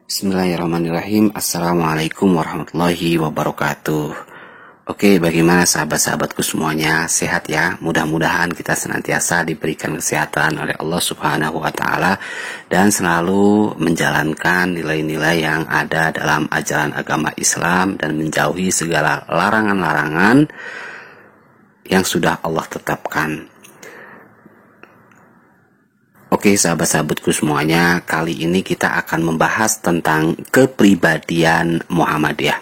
Bismillahirrahmanirrahim. Assalamualaikum warahmatullahi wabarakatuh. Oke, bagaimana sahabat-sahabatku semuanya? Sehat ya? Mudah-mudahan kita senantiasa diberikan kesehatan oleh Allah Subhanahu wa Ta'ala dan selalu menjalankan nilai-nilai yang ada dalam ajaran agama Islam dan menjauhi segala larangan-larangan yang sudah Allah tetapkan. Oke sahabat-sahabatku semuanya, kali ini kita akan membahas tentang kepribadian Muhammadiyah.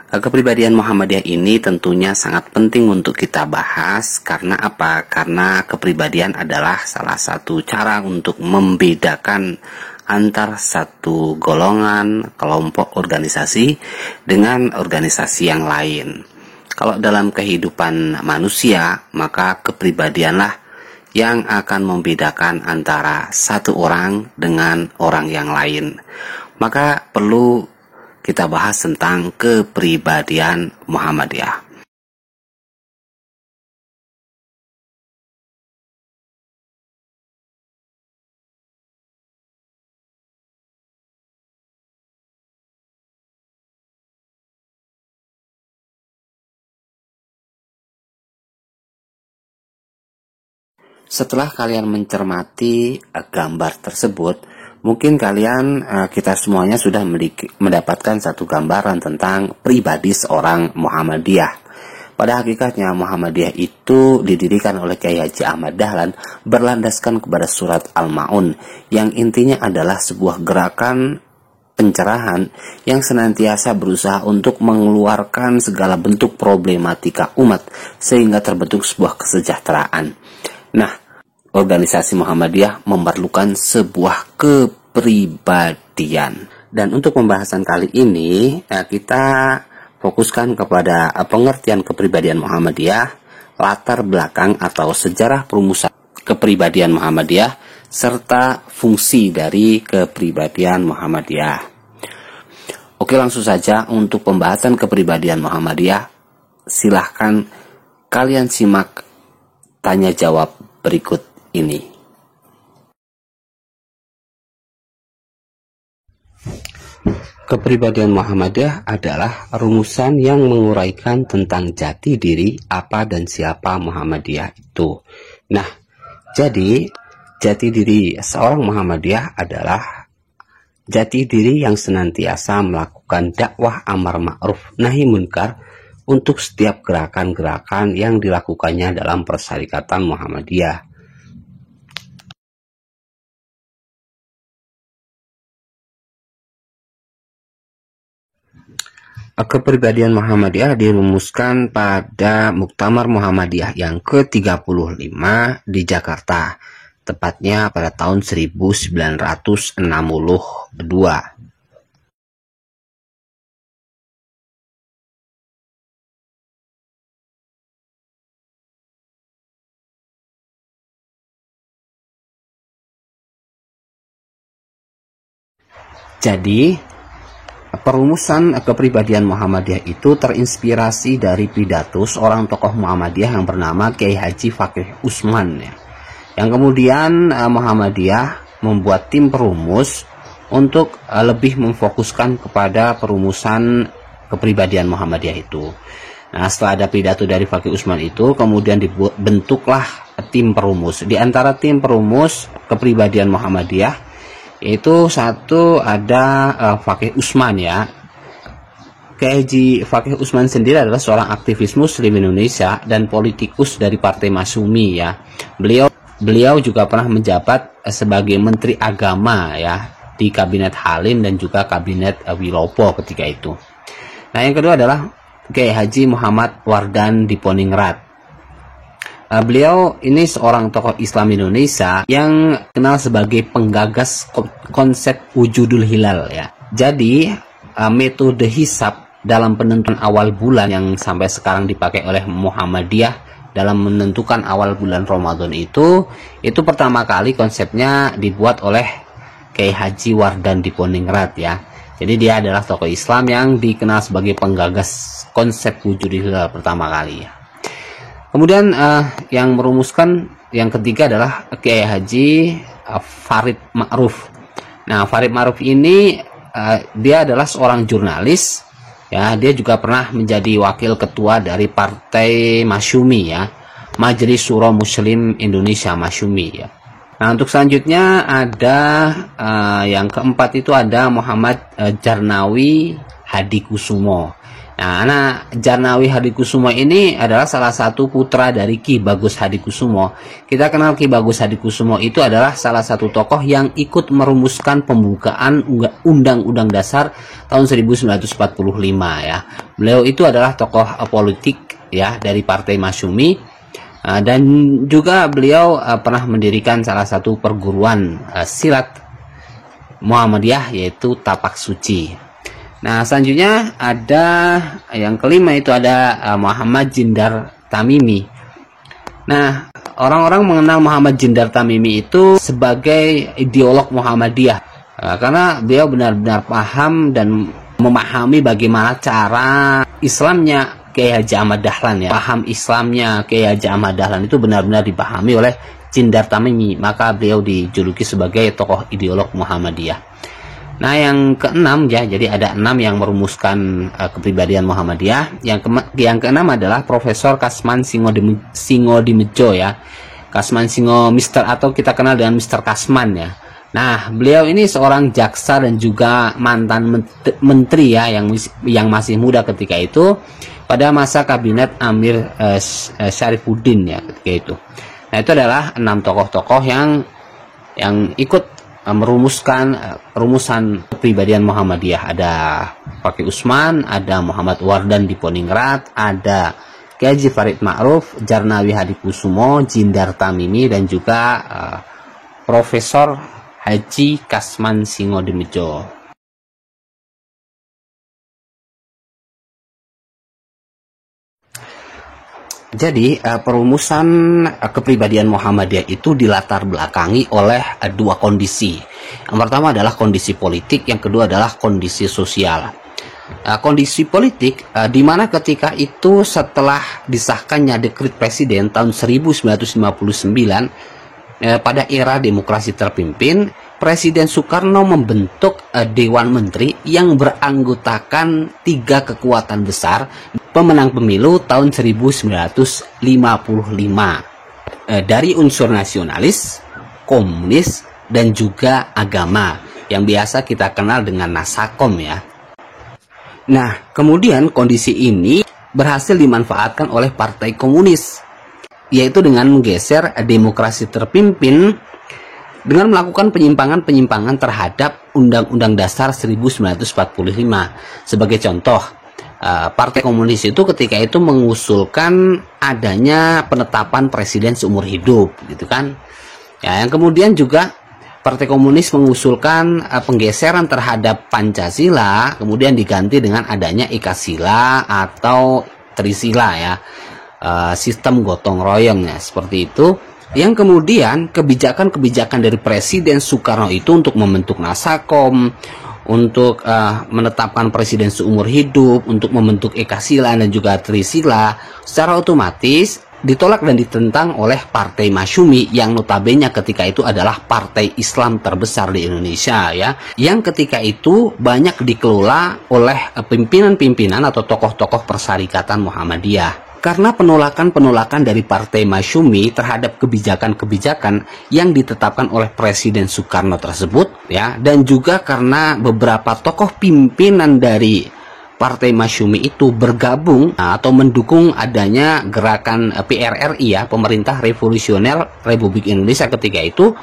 Kepribadian Muhammadiyah ini tentunya sangat penting untuk kita bahas. Karena apa? Karena kepribadian adalah salah satu cara untuk membedakan antar satu golongan, kelompok, organisasi dengan organisasi yang lain. Kalau dalam kehidupan manusia, maka kepribadianlah yang akan membedakan antara satu orang dengan orang yang lain. Maka perlu kita bahas tentang kepribadian Muhammadiyah. Setelah kalian mencermati gambar tersebut, mungkin kalian kita semuanya sudah mendapatkan satu gambaran tentang pribadi seorang Muhammadiyah. Pada hakikatnya Muhammadiyah itu didirikan oleh Kiai Haji Ahmad Dahlan berlandaskan kepada surat Al-Ma'un yang intinya adalah sebuah gerakan pencerahan yang senantiasa berusaha untuk mengeluarkan segala bentuk problematika umat sehingga terbentuk sebuah kesejahteraan. Nah, organisasi Muhammadiyah memerlukan sebuah kepribadian. Dan untuk pembahasan kali ini, kita fokuskan kepada pengertian kepribadian Muhammadiyah, latar belakang atau sejarah perumusan kepribadian Muhammadiyah, serta fungsi dari kepribadian Muhammadiyah. Oke, langsung saja untuk pembahasan kepribadian Muhammadiyah. Silahkan kalian simak tanya jawab berikut ini. Kepribadian Muhammadiyah adalah rumusan yang menguraikan tentang jati diri apa dan siapa Muhammadiyah itu. Nah, jadi jati diri seorang Muhammadiyah adalah jati diri yang senantiasa melakukan dakwah amar ma'ruf nahi munkar untuk setiap gerakan-gerakan yang dilakukannya dalam persyarikatan Muhammadiyah. Kepribadian Muhammadiyah dirumuskan pada Muktamar Muhammadiyah yang ke-35 di Jakarta, tepatnya pada tahun 1962. Jadi, perumusan kepribadian Muhammadiyah itu terinspirasi dari pidato seorang tokoh Muhammadiyah yang bernama Kiai Haji Fakih Usman, ya. Yang kemudian Muhammadiyah membuat tim perumus untuk lebih memfokuskan kepada perumusan kepribadian Muhammadiyah itu. Nah, setelah ada pidato dari Fakih Usman itu, kemudian dibentuklah tim perumus. Di antara tim perumus kepribadian Muhammadiyah itu satu ada Fakih Usman, ya. Kiai Haji Fakih Usman sendiri adalah seorang aktivis Muslim Indonesia dan politikus dari Partai Masyumi, ya. Beliau juga pernah menjabat sebagai Menteri Agama, ya, di Kabinet Halim dan juga Kabinet Wilopo ketika itu. Nah, yang kedua adalah Kiai Haji Muhammad Wardan Diponingrat. Beliau ini seorang tokoh Islam Indonesia yang kenal sebagai penggagas konsep wujudul hilal, ya. Jadi metode hisab dalam penentuan awal bulan yang sampai sekarang dipakai oleh Muhammadiyah dalam menentukan awal bulan Ramadan itu pertama kali konsepnya dibuat oleh Kiai Haji Wardan Diponingrat, ya. Jadi dia adalah tokoh Islam yang dikenal sebagai penggagas konsep wujudul hilal pertama kali, ya. Kemudian yang merumuskan yang ketiga adalah Kiai Haji Farid Ma'ruf. Nah, Farid Ma'ruf ini dia adalah seorang jurnalis, ya. Dia juga pernah menjadi wakil ketua dari Partai Masyumi, ya, Majelis Syuro Muslim Indonesia Masyumi, ya. Nah, untuk selanjutnya ada yang keempat itu ada Muhammad Jarnawi Hadikusumo. Nah, Jarnawi Hadikusumo ini adalah salah satu putra dari Ki Bagus Hadikusumo. Kita kenal Ki Bagus Hadikusumo itu adalah salah satu tokoh yang ikut merumuskan pembukaan Undang-Undang Dasar tahun 1945, ya. Beliau itu adalah tokoh politik, ya, dari Partai Masyumi, dan juga beliau pernah mendirikan salah satu perguruan silat Muhammadiyah, yaitu Tapak Suci. Nah, selanjutnya ada yang kelima itu ada Muhammad Jindar Tamimi. Nah, orang-orang mengenal Muhammad Jindar Tamimi itu sebagai ideolog Muhammadiyah, karena beliau benar-benar paham dan memahami bagaimana cara Islamnya Kiai Haji Ahmad Dahlan, ya. Paham Islamnya Kiai Haji Ahmad Dahlan itu benar-benar dipahami oleh Jindar Tamimi, maka beliau dijuluki sebagai tokoh ideolog Muhammadiyah. Nah, yang keenam, ya, jadi ada 6 yang merumuskan kepribadian Muhammadiyah. Yang keenam adalah Profesor Kasman Singodimedjo, ya. Kasman Singo Mister, atau kita kenal dengan Mister Kasman, ya. Nah, beliau ini seorang jaksa dan juga mantan menteri, ya, yang masih muda ketika itu pada masa kabinet Amir Syarifuddin, ya, ketika itu. Nah, itu adalah 6 tokoh-tokoh yang ikut merumuskan rumusan kepribadian Muhammadiyah. Ada Fakih Usman, ada Muhammad Wardan Diponingrat, ada Kiai Haji Farid Ma'ruf, Jarnawi Hadikusumo, Jindar Tamimi, dan juga Profesor Haji Kasman Singodimedjo. Jadi perumusan kepribadian Muhammadiyah itu dilatar belakangi oleh dua kondisi. Yang pertama adalah kondisi politik, yang kedua adalah kondisi sosial. Kondisi politik di mana ketika itu setelah disahkannya dekret presiden tahun 1959 pada era demokrasi terpimpin, Presiden Soekarno membentuk Dewan Menteri yang beranggotakan 3 kekuatan besar pemenang pemilu tahun 1955 dari unsur nasionalis, komunis, dan juga agama yang biasa kita kenal dengan Nasakom, ya. Nah, kemudian kondisi ini berhasil dimanfaatkan oleh Partai Komunis, yaitu dengan menggeser demokrasi terpimpin dengan melakukan penyimpangan-penyimpangan terhadap Undang-Undang Dasar 1945. Sebagai contoh, Partai Komunis itu ketika itu mengusulkan adanya penetapan presiden seumur hidup, gitu kan. Ya, yang kemudian juga Partai Komunis mengusulkan penggeseran terhadap Pancasila, kemudian diganti dengan adanya Ekasila atau Trisila, ya. Sistem gotong royong, ya, seperti itu. Yang kemudian kebijakan-kebijakan dari Presiden Soekarno itu untuk membentuk Nasakom, untuk menetapkan presiden seumur hidup, untuk membentuk Ekasila dan juga Trisila, secara otomatis ditolak dan ditentang oleh Partai Masyumi yang notabene ketika itu adalah partai Islam terbesar di Indonesia, ya, yang ketika itu banyak dikelola oleh pimpinan-pimpinan atau tokoh-tokoh Persyarikatan Muhammadiyah. Karena penolakan-penolakan dari Partai Masyumi terhadap kebijakan-kebijakan yang ditetapkan oleh Presiden Soekarno tersebut, ya, dan juga karena beberapa tokoh pimpinan dari Partai Masyumi itu bergabung atau mendukung adanya gerakan PRRI, ya, Pemerintah Revolusioner Republik Indonesia ketika itu,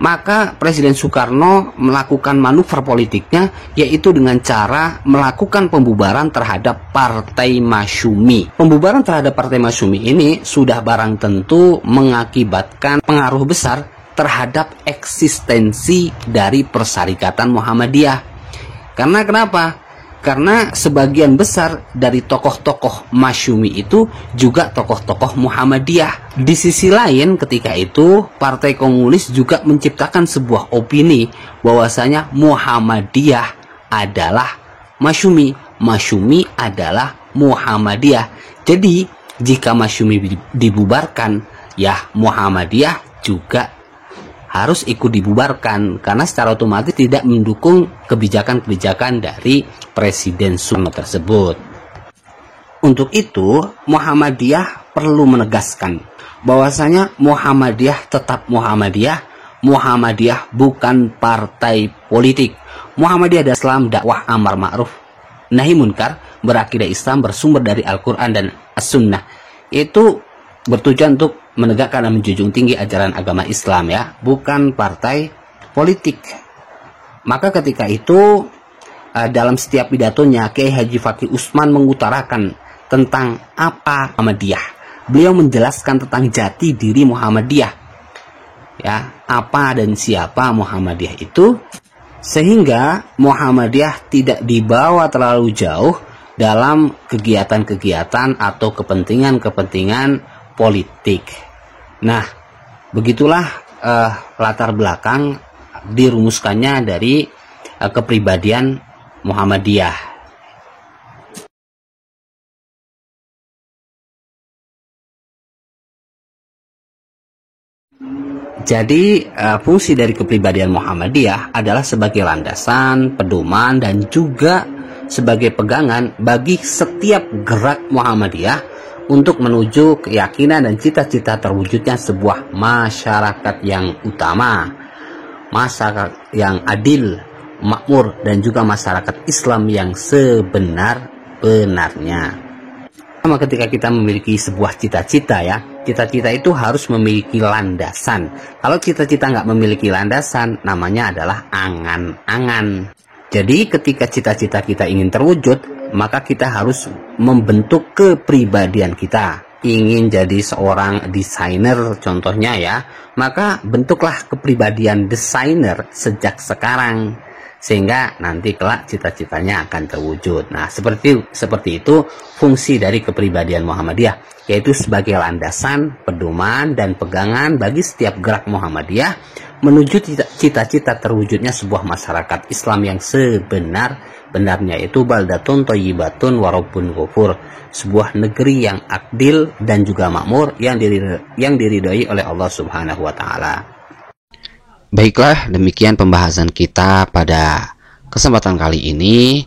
maka Presiden Soekarno melakukan manuver politiknya, yaitu dengan cara melakukan pembubaran terhadap Partai Masyumi. Pembubaran terhadap Partai Masyumi ini sudah barang tentu mengakibatkan pengaruh besar terhadap eksistensi dari Persyarikatan Muhammadiyah. Karena kenapa? Karena sebagian besar dari tokoh-tokoh Masyumi itu juga tokoh-tokoh Muhammadiyah. Di sisi lain ketika itu Partai Komunis juga menciptakan sebuah opini bahwasanya Muhammadiyah adalah Masyumi, Masyumi adalah Muhammadiyah. Jadi jika Masyumi dibubarkan, ya Muhammadiyah juga harus ikut dibubarkan karena secara otomatis tidak mendukung kebijakan-kebijakan dari Presiden Soekarno tersebut. Untuk itu, Muhammadiyah perlu menegaskan bahwasanya Muhammadiyah tetap Muhammadiyah. Muhammadiyah bukan partai politik. Muhammadiyah adalah Islam, dakwah amar ma'ruf nahi munkar, berakidah Islam, bersumber dari Al-Quran dan As-Sunnah. Itu bertujuan untuk menegakkan dan menjunjung tinggi ajaran agama Islam, ya, bukan partai politik. Maka ketika itu dalam setiap pidatonya Kiai Haji Fakih Usman mengutarakan tentang apa Muhammadiyah. Beliau menjelaskan tentang jati diri Muhammadiyah, ya, apa dan siapa Muhammadiyah itu, sehingga Muhammadiyah tidak dibawa terlalu jauh dalam kegiatan-kegiatan atau kepentingan-kepentingan politik. Nah, begitulah latar belakang dirumuskannya dari kepribadian Muhammadiyah. Jadi fungsi dari kepribadian Muhammadiyah adalah sebagai landasan, pedoman, dan juga sebagai pegangan bagi setiap gerak Muhammadiyah untuk menuju keyakinan dan cita-cita terwujudnya sebuah masyarakat yang utama, masyarakat yang adil, makmur, dan juga masyarakat Islam yang sebenar-benarnya. Sama ketika kita memiliki sebuah cita-cita, ya, cita-cita itu harus memiliki landasan. Kalau cita-cita nggak memiliki landasan, namanya adalah angan-angan. Jadi ketika cita-cita kita ingin terwujud, maka kita harus membentuk kepribadian kita. Ingin jadi seorang desainer contohnya, ya, maka bentuklah kepribadian desainer sejak sekarang, sehingga nanti kelak cita-citanya akan terwujud. Nah, seperti itu fungsi dari kepribadian Muhammadiyah, yaitu sebagai landasan, pedoman, dan pegangan bagi setiap gerak Muhammadiyah menuju cita-cita terwujudnya sebuah masyarakat Islam yang sebenar-benarnya, yaitu baldatun thayyibatun wa rabbun ghafur, sebuah negeri yang adil dan juga makmur yang diridhoi oleh Allah Subhanahu wa taala. Baiklah, demikian pembahasan kita pada kesempatan kali ini.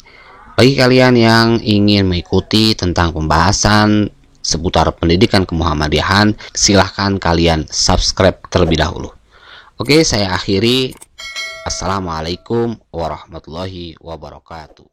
Bagi kalian yang ingin mengikuti tentang pembahasan seputar pendidikan kemuhammadiyahan, silahkan kalian subscribe terlebih dahulu. Oke, saya akhiri. Assalamualaikum warahmatullahi wabarakatuh.